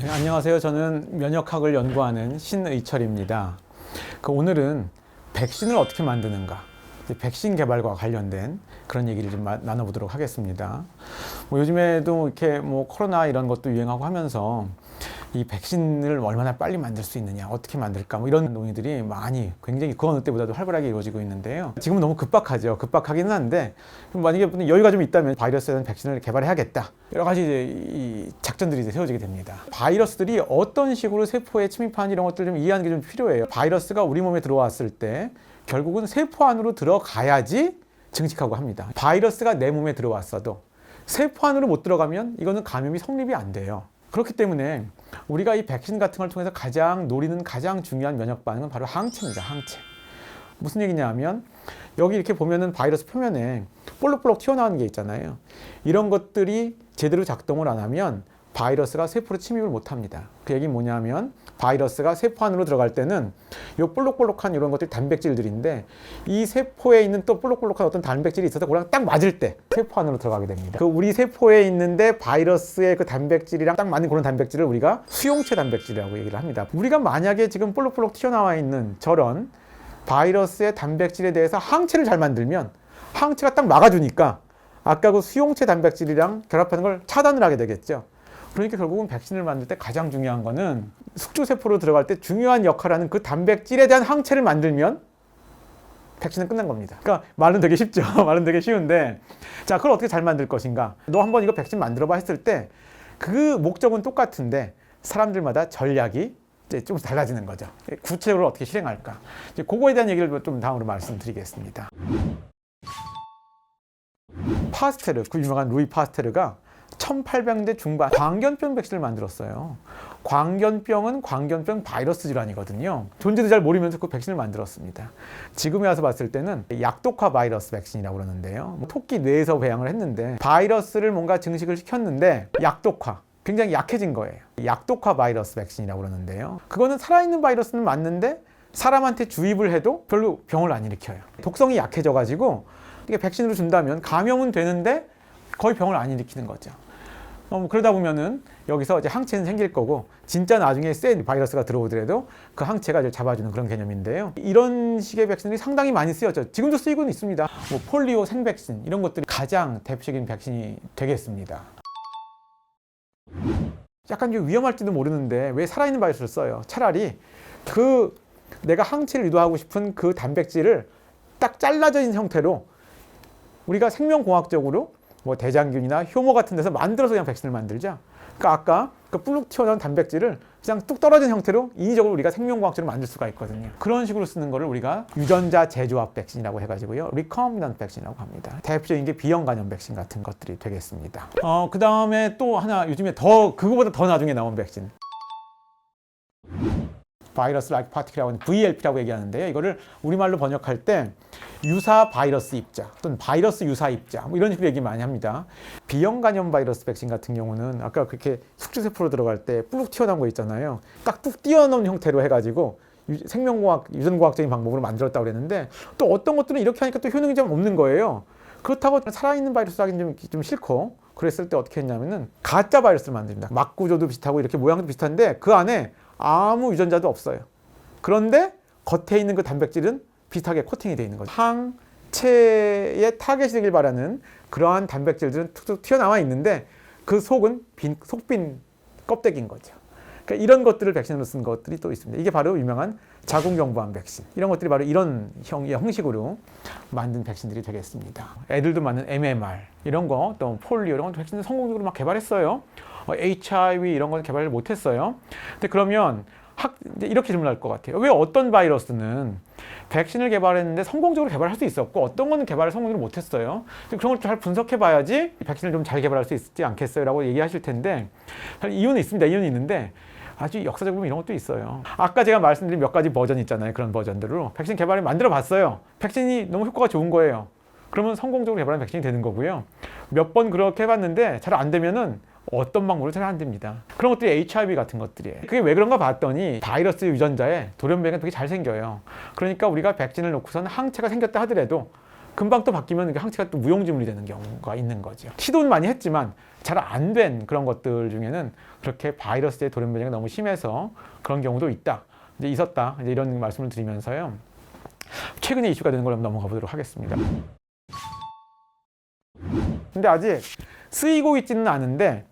네, 안녕하세요. 저는 면역학을 연구하는 신의철입니다. 오늘은 백신을 어떻게 만드는가, 백신 개발과 관련된 그런 얘기를 좀 나눠보도록 하겠습니다. 요즘에도 이렇게 코로나 이런 것도 유행하고 하면서 이 백신을 얼마나 빨리 만들 수 있느냐, 어떻게 만들까, 이런 논의들이 굉장히 그 어느 때보다도 활발하게 이루어지고 있는데요. 지금은 너무 급박하죠. 급박하기는 한데, 만약에 여유가 좀 있다면 바이러스에 대한 백신을 개발해야겠다. 여러 가지 이 작전들이 세워지게 됩니다. 바이러스들이 어떤 식으로 세포에 침입하는지 이런 것들을 좀 이해하는 게 좀 필요해요. 바이러스가 우리 몸에 들어왔을 때 결국은 세포 안으로 들어가야지 증식하고 합니다. 바이러스가 내 몸에 들어왔어도 세포 안으로 못 들어가면 이거는 감염이 성립이 안 돼요. 그렇기 때문에 우리가 이 백신 같은 걸 통해서 노리는 가장 중요한 면역 반응은 바로 항체입니다. 항체. 무슨 얘기냐 하면, 여기 이렇게 보면은 바이러스 표면에 볼록볼록 튀어나오는 게 있잖아요. 이런 것들이 제대로 작동을 안 하면 바이러스가 세포로 침입을 못 합니다. 그 얘기는 뭐냐면, 바이러스가 세포 안으로 들어갈 때는 이 볼록볼록한 이런 것들이 단백질들인데, 이 세포에 있는 또 볼록볼록한 어떤 단백질이 있어서 그거랑 딱 맞을 때 세포 안으로 들어가게 됩니다. 우리 세포에 있는데 바이러스의 그 단백질이랑 딱 맞는 그런 단백질을 우리가 수용체 단백질이라고 얘기를 합니다. 우리가 만약에 지금 볼록볼록 튀어나와 있는 저런 바이러스의 단백질에 대해서 항체를 잘 만들면, 항체가 딱 막아주니까 아까 그 수용체 단백질이랑 결합하는 걸 차단을 하게 되겠죠. 그러니까 결국은 백신을 만들 때 가장 중요한 거는 숙주세포로 들어갈 때 중요한 역할을 하는 그 단백질에 대한 항체를 만들면 백신은 끝난 겁니다. 그러니까 말은 되게 쉽죠. 말은 되게 쉬운데, 자, 그걸 어떻게 잘 만들 것인가? 너 한번 이거 백신 만들어봐 했을 때 그 목적은 똑같은데 사람들마다 전략이 이제 좀 달라지는 거죠. 구체적으로 어떻게 실행할까? 이제 그거에 대한 얘기를 좀 다음으로 말씀드리겠습니다. 파스테르, 그 유명한 루이 파스테르가 1800년대 중반 광견병 백신을 만들었어요. 광견병은 광견병 바이러스 질환이거든요. 존재도 잘 모르면서 그 백신을 만들었습니다. 지금에 와서 봤을 때는 약독화 바이러스 백신이라고 그러는데요. 토끼 뇌에서 배양을 했는데 바이러스를 뭔가 증식을 시켰는데 약독화, 굉장히 약해진 거예요. 약독화 바이러스 백신이라고 그러는데요. 그거는 살아있는 바이러스는 맞는데 사람한테 주입을 해도 별로 병을 안 일으켜요. 독성이 약해져가지고 이게 백신으로 준다면 감염은 되는데 거의 병을 안 일으키는 거죠. 그러다 보면은 여기서 이제 항체는 생길 거고, 진짜 나중에 센 바이러스가 들어오더라도 그 항체가 이제 잡아주는 그런 개념인데요. 이런 식의 백신들이 상당히 많이 쓰여져 지금도 쓰이고는 있습니다. 폴리오 생백신 이런 것들이 가장 대표적인 백신이 되겠습니다. 약간 좀 위험할지도 모르는데 왜 살아있는 바이러스를 써요? 차라리 내가 항체를 유도하고 싶은 그 단백질을 딱 잘라져 있는 형태로 우리가 생명공학적으로 대장균이나 효모 같은 데서 만들어서 그냥 백신을 만들자. 그러니까 아까 그 불룩 튀어나온 단백질을 그냥 뚝 떨어진 형태로 인위적으로 우리가 생명공학적으로 만들 수가 있거든요. 그런 식으로 쓰는 거를 우리가 유전자 재조합 백신이라고 해가지고요, 리커민넌트 백신이라고 합니다. 대표적인 게 비형 간염 백신 같은 것들이 되겠습니다. 그 다음에 또 하나, 요즘에 그거보다 더 나중에 나온 백신, 바이러스 라이크 파티클이라고 하는 VLP라고 얘기하는데요. 이거를 우리말로 번역할 때 유사 바이러스 입자 또는 바이러스 유사 입자 이런 식으로 얘기 많이 합니다. 비형 간염 바이러스 백신 같은 경우는 아까 그렇게 숙주세포로 들어갈 때 뿔룩 튀어나온 거 있잖아요. 딱 뚝 띄어놓은 형태로 해가지고 생명공학, 유전공학적인 방법으로 만들었다고 그랬는데, 또 어떤 것들은 이렇게 하니까 또 효능이 좀 없는 거예요. 그렇다고 살아있는 바이러스 하기는 좀 싫고, 그랬을 때 어떻게 했냐면은 가짜 바이러스를 만듭니다. 막 구조도 비슷하고 이렇게 모양도 비슷한데 그 안에 아무 유전자도 없어요. 그런데 겉에 있는 그 단백질은 비슷하게 코팅이 되어 있는 거죠. 항체에 타겟이 되길 바라는 그러한 단백질들은 툭툭 튀어나와 있는데 그 속은 속빈 껍데기인 거죠. 그러니까 이런 것들을 백신으로 쓴 것들이 또 있습니다. 이게 바로 유명한 자궁경부암 백신. 이런 것들이 바로 이런 형식으로 만든 백신들이 되겠습니다. 애들도 맞는 MMR 이런 거, 또 폴리오 이런 거 백신들 성공적으로 막 개발했어요. HIV 이런 건 개발을 못했어요. 근데 그러면 이렇게 질문할 것 같아요. 왜 어떤 바이러스는 백신을 개발했는데 성공적으로 개발할 수 있었고 어떤 거는 개발을 성공적으로 못했어요? 그런 걸 잘 분석해 봐야지 백신을 좀 잘 개발할 수 있지 않겠어요? 라고 얘기하실 텐데, 이유는 있습니다. 이유는 있는데 아주 역사적으로 보면 이런 것도 있어요. 아까 제가 말씀드린 몇 가지 버전 있잖아요. 그런 버전들로 백신 개발을 만들어 봤어요. 백신이 너무 효과가 좋은 거예요. 그러면 성공적으로 개발한 백신이 되는 거고요. 몇 번 그렇게 해봤는데 잘 안 되면은 어떤 방법으로 잘 안 됩니다. 그런 것들이 HIV 같은 것들이에요. 그게 왜 그런가 봤더니 바이러스 유전자에 돌연변이가 되게 잘 생겨요. 그러니까 우리가 백신을 놓고서는 항체가 생겼다 하더라도 금방 또 바뀌면 이게 항체가 또 무용지물이 되는 경우가 있는 거죠. 시도는 많이 했지만 잘 안 된 그런 것들 중에는 그렇게 바이러스의 돌연 변이가 너무 심해서 그런 경우도 있었다. 이제 이런 말씀을 드리면서요. 최근에 이슈가 되는 걸 한번 넘어가 보도록 하겠습니다. 근데 아직 쓰이고 있지는 않은데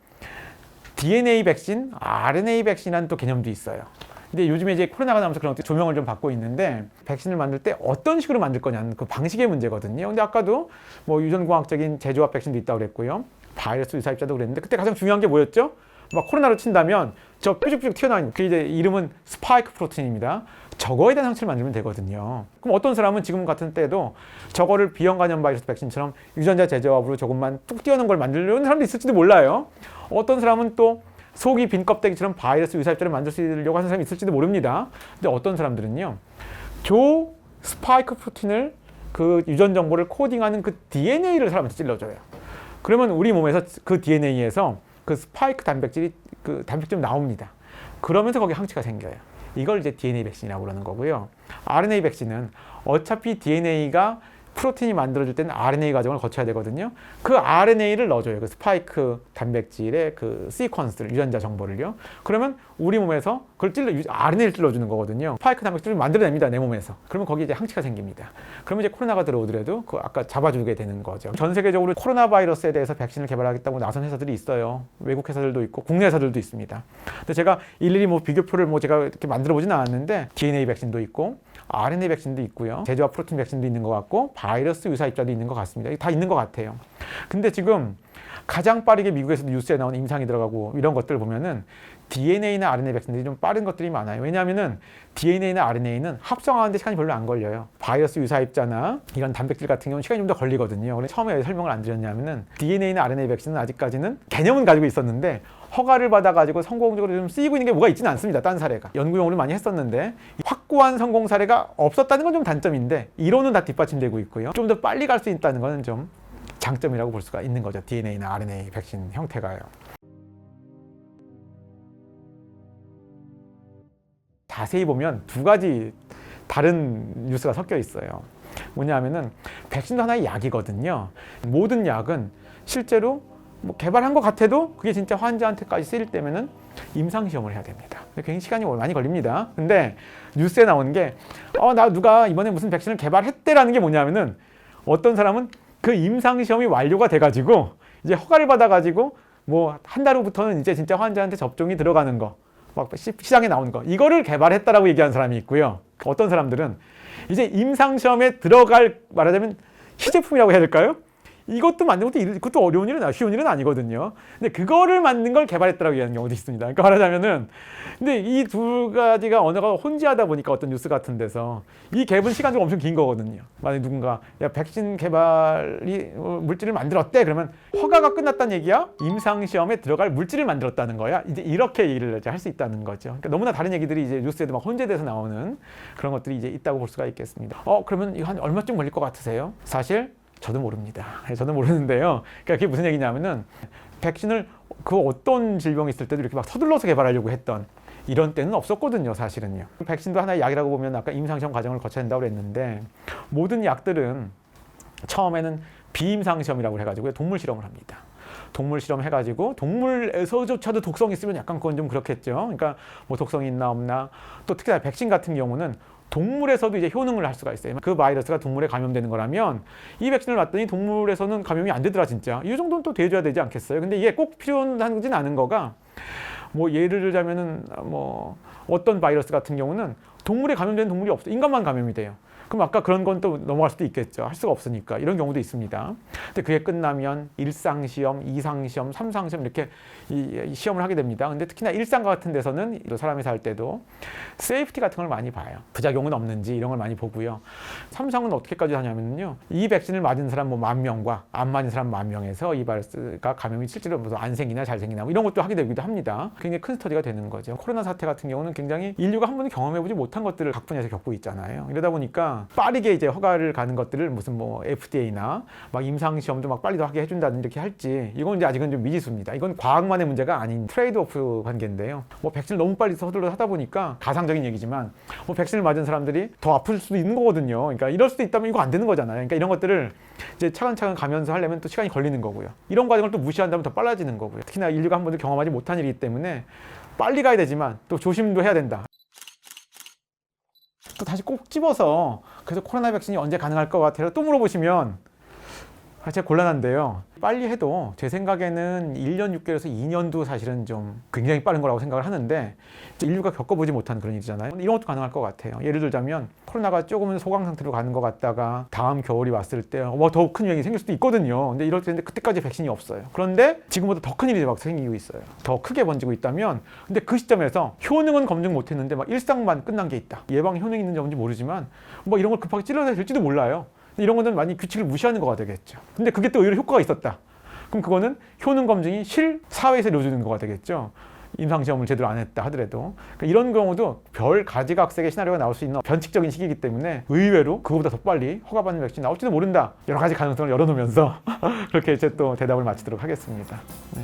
DNA 백신, RNA 백신이라는 또 개념도 있어요. 근데 요즘에 이제 코로나가 나면서 그런 것들 조명을 좀 받고 있는데 백신을 만들 때 어떤 식으로 만들 거냐는 그 방식의 문제거든요. 근데 아까도 뭐 유전공학적인 제조합 백신도 있다고 그랬고요. 바이러스 유사입자도 그랬는데 그때 가장 중요한 게 뭐였죠? 막 코로나로 친다면 저 뾰족뾰족 튀어나온 그 이제 이름은 스파이크 프로틴입니다. 저거에 대한 항체를 만들면 되거든요. 그럼 어떤 사람은 지금 같은 때도 저거를 B형 간염 바이러스 백신처럼 유전자 제조합으로 조금만 뚝 띄워놓은 걸 만들려는 사람도 있을지도 몰라요. 어떤 사람은 또 속이 빈 껍데기처럼 바이러스 유사입자를 만들려고 하는 사람이 있을지도 모릅니다. 근데 어떤 사람들은요, 조 스파이크 프로틴을 그 유전 정보를 코딩하는 그 DNA를 사람한테 찔러줘요. 그러면 우리 몸에서 그 DNA에서 그 스파이크 단백질이 그 단백질이 나옵니다. 그러면서 거기 항체가 생겨요. 이걸 이제 DNA 백신이라고 그러는 거고요. RNA 백신은 어차피 DNA가 프로틴이 만들어질 때는 RNA 과정을 거쳐야 되거든요. 그 RNA를 넣어줘요. 그 스파이크 단백질의 그 시퀀스를, 유전자 정보를요. 그러면 우리 몸에서 그걸 RNA를 찔러주는 거거든요. 스파이크 단백질을 만들어냅니다, 내 몸에서. 그러면 거기에 이제 항체가 생깁니다. 그러면 이제 코로나가 들어오더라도 그 아까 잡아주게 되는 거죠. 전 세계적으로 코로나 바이러스에 대해서 백신을 개발하겠다고 나선 회사들이 있어요. 외국 회사들도 있고 국내 회사들도 있습니다. 근데 제가 일일이 뭐 비교표를 뭐 제가 이렇게 만들어 보진 않았는데 DNA 백신도 있고 RNA 백신도 있고요. 제조합 프로틴 백신도 있는 것 같고 바이러스 유사입자도 있는 것 같습니다. 다 있는 것 같아요. 근데 지금 가장 빠르게 미국에서도 뉴스에 나오는 임상이 들어가고 이런 것들 보면은 DNA나 RNA 백신들이 좀 빠른 것들이 많아요. 왜냐하면은 DNA나 RNA는 합성하는데 시간이 별로 안 걸려요. 바이러스 유사입자나 이런 단백질 같은 경우는 시간이 좀 더 걸리거든요. 그래서 처음에 왜 설명을 안 드렸냐면은 DNA나 RNA 백신은 아직까지는 개념은 가지고 있었는데 허가를 받아가지고 성공적으로 좀 쓰이고 있는 게 뭐가 있지는 않습니다. 딴 사례가. 연구용으로 많이 했었는데 확고한 성공 사례가 없었다는 건 좀 단점인데 이론은 다 뒷받침되고 있고요. 좀 더 빨리 갈 수 있다는 건 좀 장점이라고 볼 수가 있는 거죠. DNA나 RNA 백신 형태가요. 자세히 보면 두 가지 다른 뉴스가 섞여 있어요. 뭐냐면은 백신도 하나의 약이거든요. 모든 약은 실제로 뭐 개발한 것 같아도 그게 진짜 환자한테까지 쓰일 때면은 임상시험을 해야 됩니다. 굉장히 시간이 많이 걸립니다. 근데 뉴스에 나오는 게 나 누가 이번에 무슨 백신을 개발했대라는 게 뭐냐면은 어떤 사람은 그 임상시험이 완료가 돼가지고 이제 허가를 받아가지고 뭐 한 달 후부터는 이제 진짜 환자한테 접종이 들어가는 거 막 시장에 나오는 거 이거를 개발했다라고 얘기하는 사람이 있고요. 어떤 사람들은 이제 임상시험에 들어갈 말하자면 시제품이라고 해야 될까요? 이것도 만든 것도 그것도 어려운 일은 쉬운 일은 아니거든요. 근데 그거를 만든 걸 개발했다라고 얘기하는 경우도 있습니다. 그러니까 말하자면은 근데 이 두 가지가 언어가 혼재하다 보니까 어떤 뉴스 같은 데서 이 갭은 시간이 엄청 긴 거거든요. 만약 누군가 야 백신 개발이 물질을 만들었대 그러면 허가가 끝났다는 얘기야? 임상 시험에 들어갈 물질을 만들었다는 거야? 이제 이렇게 얘기를 할 수 있다는 거죠. 그러니까 너무나 다른 얘기들이 이제 뉴스에도 막 혼재돼서 나오는 그런 것들이 이제 있다고 볼 수가 있겠습니다. 그러면 이거 한 얼마쯤 걸릴 것 같으세요? 사실 저도 모릅니다. 저도 모르는데요. 그러니까 그게 무슨 얘기냐면은 백신을 그 어떤 질병이 있을 때도 이렇게 막 서둘러서 개발하려고 했던 이런 때는 없었거든요, 사실은요. 백신도 하나의 약이라고 보면 아까 임상시험 과정을 거쳐야 된다고 그랬는데 모든 약들은 처음에는 비임상시험이라고 해가지고 동물 실험을 합니다. 동물 실험 해가지고 동물에서조차도 독성이 있으면 약간 그건 좀 그렇겠죠. 그러니까 뭐 독성이 있나 없나 또 특히 백신 같은 경우는 동물에서도 이제 효능을 할 수가 있어요. 그 바이러스가 동물에 감염되는 거라면 이 백신을 맞더니 동물에서는 감염이 안 되더라 진짜. 이 정도는 또 돼줘야 되지 않겠어요? 근데 이게 꼭 필요하진 않은 거가 뭐 예를 들자면은 뭐 어떤 바이러스 같은 경우는 동물에 감염되는 동물이 없어. 인간만 감염이 돼요. 그럼 아까 그런 건 또 넘어갈 수도 있겠죠. 할 수가 없으니까. 이런 경우도 있습니다. 근데 그게 끝나면 1상시험, 2상시험, 3상시험 이렇게 이 시험을 하게 됩니다. 근데 특히나 1상 같은 데서는 사람이 살 때도 세이프티 같은 걸 많이 봐요. 부작용은 없는지 이런 걸 많이 보고요. 3상은 어떻게까지 하냐면요. 이 백신을 맞은 사람 뭐 10,000명과 안 맞은 사람 10,000명에서 이 바이러스가 감염이 실제로 무슨 안 생기나 잘 생기나 뭐 이런 것도 하게 되기도 합니다. 굉장히 큰 스터디가 되는 거죠. 코로나 사태 같은 경우는 굉장히 인류가 한 번도 경험해보지 못한 것들을 각 분야에서 겪고 있잖아요. 이러다 보니까 보니까 빠르게 이제 허가를 가는 것들을 무슨 뭐 FDA나 막 임상 시험도 막 빨리 하게 해준다든 이렇게 할지, 이건 이제 아직은 좀 미지수입니다. 이건 과학만의 문제가 아닌 트레이드오프 관계인데요. 뭐 백신을 너무 빨리 서둘러 하다 보니까 가상적인 얘기지만 뭐 백신을 맞은 사람들이 더 아플 수도 있는 거거든요. 그러니까 이럴 수도 있다면 이거 안 되는 거잖아요. 그러니까 이런 것들을 이제 차근차근 가면서 하려면 또 시간이 걸리는 거고요. 이런 과정을 또 무시한다면 더 빨라지는 거고요. 특히나 인류가 한 번도 경험하지 못한 일이기 때문에 빨리 가야 되지만 또 조심도 해야 된다. 또 다시 꼭 집어서 그래서 코로나 백신이 언제 가능할 것 같아요? 또 물어보시면 제가 곤란한데요. 빨리 해도 제 생각에는 1년 6개월에서 2년도 사실은 좀 굉장히 빠른 거라고 생각을 하는데, 인류가 겪어보지 못한 그런 일이잖아요. 이런 것도 가능할 것 같아요. 예를 들자면 코로나가 조금은 소강 상태로 가는 것 같다가 다음 겨울이 왔을 때 더 큰 유행이 생길 수도 있거든요. 근데 이럴 때인데 그때까지 백신이 없어요. 그런데 지금보다 더 큰 일이 막 생기고 있어요. 더 크게 번지고 있다면, 근데 그 시점에서 효능은 검증 못했는데 막 일상만 끝난 게 있다. 예방 효능이 있는지 없는지 모르지만 뭐 이런 걸 급하게 찔러야 될지도 몰라요. 이런 거는 많이 규칙을 무시하는 거가 되겠죠. 근데 그게 또 오히려 효과가 있었다. 그럼 그거는 효능 검증이 실사회에서 이루어지는 거가 되겠죠. 임상시험을 제대로 안 했다 하더라도. 그러니까 이런 경우도 별 가지각색의 시나리오가 나올 수 있는 변칙적인 시기이기 때문에 의외로 그거보다 더 빨리 허가받는 백신이 나올지도 모른다. 여러 가지 가능성을 열어놓으면서 그렇게 이제 또 대답을 마치도록 하겠습니다. 네.